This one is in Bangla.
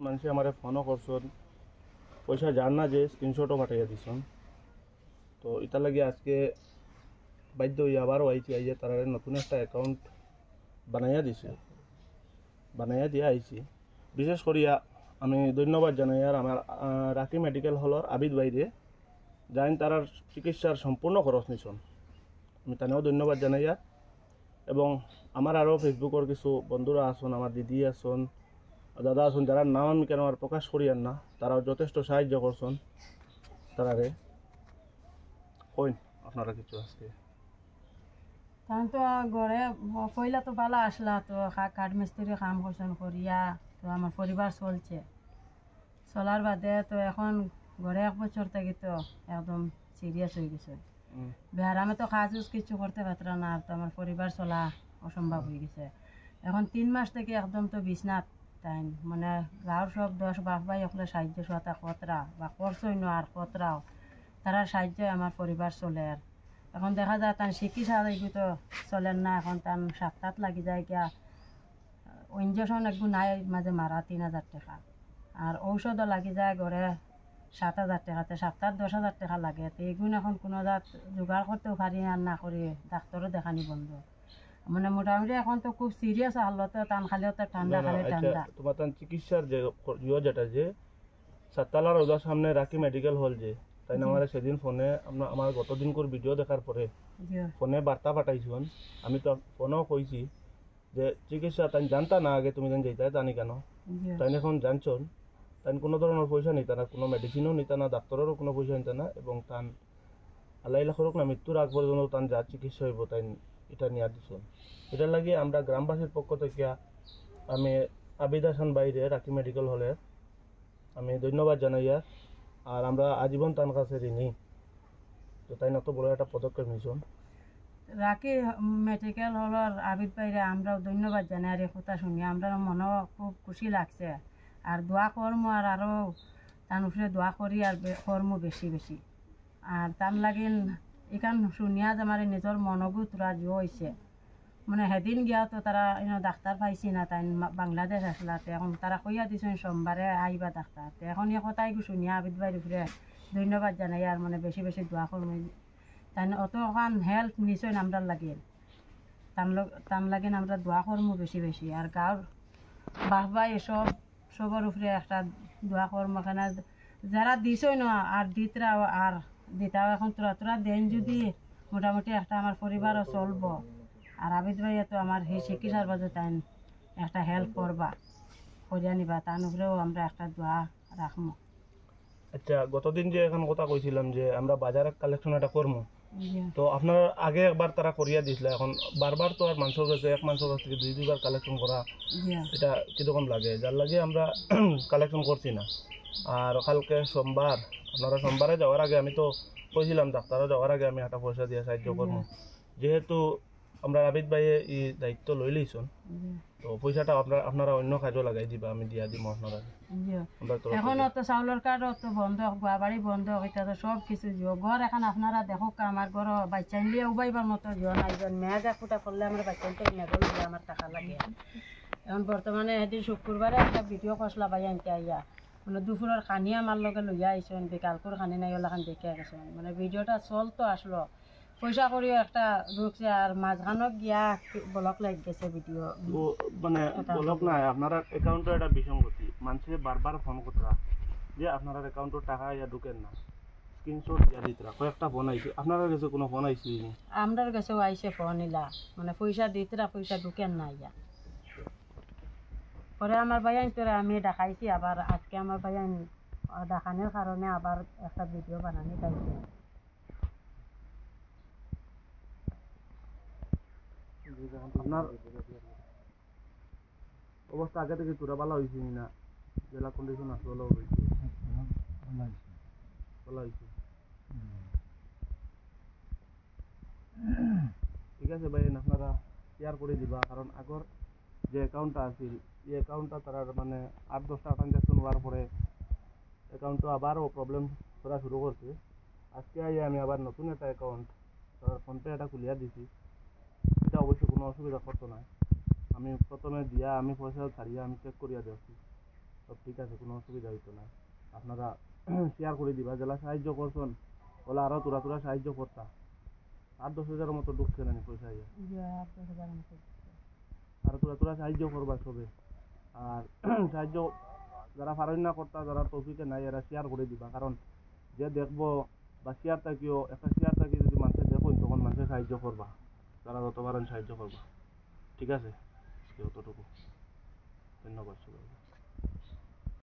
মানুষে আমারে ফোনও করছন, পয়সা যার না যে স্ক্রিনশটও পাঠাইয়া দিছন। তো এটা লাগে আজকে বাধ্য হইয়া আবারও আইছি, আইয়া তারা নতুন একটা অ্যাকাউন্ট বানাইয়া দিয়া আইছি। বিশেষ করিয়া আমি ধন্যবাদ জানাই আর আমার রাকি মেডিকেল হলর আবিদ বাইরে যাইন তারার চিকিৎসার সম্পূর্ণ খরচ নিছন। আমি তানেও ধন্যবাদ জানাইয়া, এবং আমার আরও ফেসবুকের কিছু বন্ধুরা আসুন, আমার দিদি আসুন, দাদা আসুন, যারা নাম আমি কেন আর প্রকাশ করিয়ান না, তারাও যথেষ্ট সাহায্য করছেন। তারারে কইন আপনারা কিছু আজকে তখন তো ঘরে পয়লা তো ভালো আসলা, তো কাঠ মিস্ত্রি কাম করছেন করিয়া, তো আমার পরিবার চলছে। চলার বাদে তো এখন ঘরে 1 বছর থেকে তো একদম সিরিয়াস হয়ে গেছে। বেহারামে তো কাজ কিছু করতে পারতাম না, আর তো আমার পরিবার চলা অসম্ভব হয়ে গেছে। এখন 3 মাস থেকে একদম তো বিছনাথ তাই, মানে গাঁর সব 10 বাপ ভাই ওখানে সাহায্য সোয়াতা কতরা বা করছই না, আর কতরাও তারা সাহায্যে আমার পরিবার চলে। আর এখন দেখা যায় তার চিকিৎসা এগুলো তো চলেন না, এখন তার সপ্তাহ লাগি যায় গিয়া ইঞ্জেকশন একটু নাই মাঝে মারা 3000 টাকা, আর ঔষধও লাগি যায় ঘরে 7000 টাকাতে, সপ্তাহ 10,000 টাকা লাগে। তো এগুলো এখন কোনো জাত জোগাড় করতেও পারি আর না করি, ডাক্তারও দেখানি বন্ধ। মানে মোটামুটি এখন তো খুব সিরিয়াস হালতে, টান খালেও তো ঠান্ডা, খালে ঠান্ডা। তোমার তার চিকিৎসার যে যেটা যে সাততলার ওদের সামনে রাকি মেডিকেল হল যে তাই না, আমার সেদিন ফোনে আমার গতদিন করে ভিডিও দেখার পরে ফোনে বার্তা পাঠাইছুন। আমি তো ফোনেও কইছি যে চিকিৎসা তাই জানতা না আগে, তুমি যেন যেতে জানি কেন তাই এখন জানছন। তাই কোনো ধরনের পয়সা নিতা না, কোনো মেডিসিনও নিতা না, ডাক্তারেরও কোনো পয়সা নিতা না, এবং তান আল্লাহ হোক না মৃত্যুর আগ পর্যন্ত তান যা চিকিৎসা হইব তাই এটা নিয়ে দিছুন। এটার লাগে আমরা গ্রামবাসীর পক্ষ থেকে আমি আবিদ হাসান বাইরে রাকি মেডিকেল হলে আমি ধন্যবাদ জানাইয়া, আর আমরা আজীবন তার কাছে ঋণী। তো তাই না তো বড় একটা পদক্ষেপ নিছুন। রাকি মেডিকেল হলের আবিদ ভাইরে আমরাও ধন্যবাদ জানাই। আর এই কথা শুনি আমরা মনও খুব খুশি লাগছে। আর দোয়া কর্ম আর আরও তার উপরে দোয়া করি আর কর্ম বেশি বেশি। আর তার লাগিন এখান শুনিয়া যে আমার নিজের মনগু তোরা জো হয়েছে। মানে সেদিন গিয়া তো তারা ডাক্তার পাইছি না, তাই বাংলাদেশ আসলাতে এখন তারা কইয়া দিছেন সোমবারে আইবা ডাক্তার। এখন এই কথাই শুনিয়া আবিদ ভাইয়ের উপরে ধন্যবাদ জানাই আর মানে বেশি বেশি দোয়া করবো। তাই অতখান হেল্প নিশ্চয় আমরা লাগে, তান লাগেন আমরা দোয়া করবো বেশি বেশি। আর গাঁর বাহবা এসব সবার উপরে একটা দোয়া করবো, এখানে যারা দিছই না আর দিতরাও আর দিতাও, এখন তোরা তোরা দেন যদি মোটামুটি একটা আমার পরিবারও চলবো। আর আবিদ ভাইয়া তো আমার সেই চিকিৎসার বাজে তাই একটা হেল্প করবা, করিয়া নিবা, তার উপরেও আমরা একটা দোয়া রাখবো। আচ্ছা, গতদিন যে এখন কথা কইছিলাম যে আমরা বাজারে কালেকশন একটা করবো, তো আপনার আগে একবার তারা করিয়া দিছিল, এখন বারবার তো আর মানুষের কাছে এক মানুষের কাছ থেকে 2-2বার কালেকশন করা এটা কিরকম লাগে, যার লাগে আমরা কালেকশন করছি না। আর কালকে সোমবার, আপনারা সোমবারে যাওয়ার আগে আমি তো কইছিলাম ডাক্তারও যাওয়ার আগে আমি একটা পয়সা দিয়ে সাহায্য করবো। যেহেতু আমরা আবিদ ভাইয়ে এই দায়িত্ব লই লইছন, তো পয়সাটা আপনারা অন্য কাজও লাগাই দিবা, আমি দিয়া দিব আপনারা। এখন তো চাউলের কার্ড তো বন্ধ, বাড়ি বন্ধ, এটা তো সব কিছু ঘর এখন আপনারা দেখো আমার ঘর বাচ্চা নিয়ে উবাইবার মতো জিও নাই। মেয়াজ ফুটা করলে আমার বাচ্চা নেগল আমার টাকা লাগে। এখন বর্তমানে সেদিন শুক্রবারে একটা ভিডিও করছিলা ভাই আনতে আইয়া, মানে দুপুরের খানি আমার লগে লইয়া আইসেন, বিকালপুর খানি নাই ওলাখান দেখে গেছেন। মানে ভিডিওটা চলতো আসলো পয়সা করিও একটা ঢুকছে, আর মাঝখানত গিয়া ব্লক লাইট গেছে ভিডিও। মানে ব্লক নাই, আপনার অ্যাকাউন্টে একটা বিসঙ্গতি, মানুষে বারবার ফোন করতরা যে আপনার অ্যাকাউন্টে টাকা ইয়া ঢুকেন না, স্ক্রিনশট দিয়া দিতরা, কয়েকটা ফোন আইছে। আপনার কাছে কোনো ফোন আইছে? আমরার কাছেও আইসে ফোন ইলা, মানে পয়সা দিতরা, পয়সা ঢুকেন না ইয়া। পরে আমার ভাইয়ান তোরা আমি দেখাইছি, আবার আজকে আমার ভাইয়ান দেখানোর কারণে আবার একটা ভিডিও বানানি চাইছে। আপনার অবস্থা আগে থেকে তোরা ভালো হয়েছে না, জেলা কন্ডিশন আছে ভালো হয়েছে? ভালো হয়েছে, ঠিক আছে ভাই, আপনারা শেয়ার করে দিবা, কারণ আগর যে অ্যাকাউন্টটা আছিল এই অ্যাকাউন্টটা তারা মানে 8-10টা ট্রানজাকশন হওয়ার পরে অ্যাকাউন্টটা আবারও প্রবলেম করা শুরু করছে। আজকে আমি আবার নতুন একটা অ্যাকাউন্ট তার ফোনপে এটা খুলিয়া দিছি, এটা অবশ্য কোনো অসুবিধা করতো না। আমি প্রথমে দিয়া আমি পয়সা ছাড়িয়া আমি চেক করিয়া দিয়েছি, সব ঠিক আছে, কোনো অসুবিধা হইতো না। আপনারা শেয়ার করে দিবা, যারা সাহায্য করছেন ওলা আরও তোরা তোরা সাহায্য করতা। 8-10 হাজারের মতো ঢুকছে না পয়সা ইয়া, আর তোরা তোরা সাহায্য করবা সবে। আর সাহায্য যারা পারেন না করতা, যারা তৌফিকে নাই, এরা শেয়ার করে দিবা। কারণ যে দেখবো বা শেয়ার থাকিও, একটা শেয়ার থাকি যদি মানুষের দেখুন তখন মানুষের সাহায্য করবা, যারা যত পারেন সাহায্য করবা। ঠিক আছে, অতটুকু। ধন্যবাদ সবাই।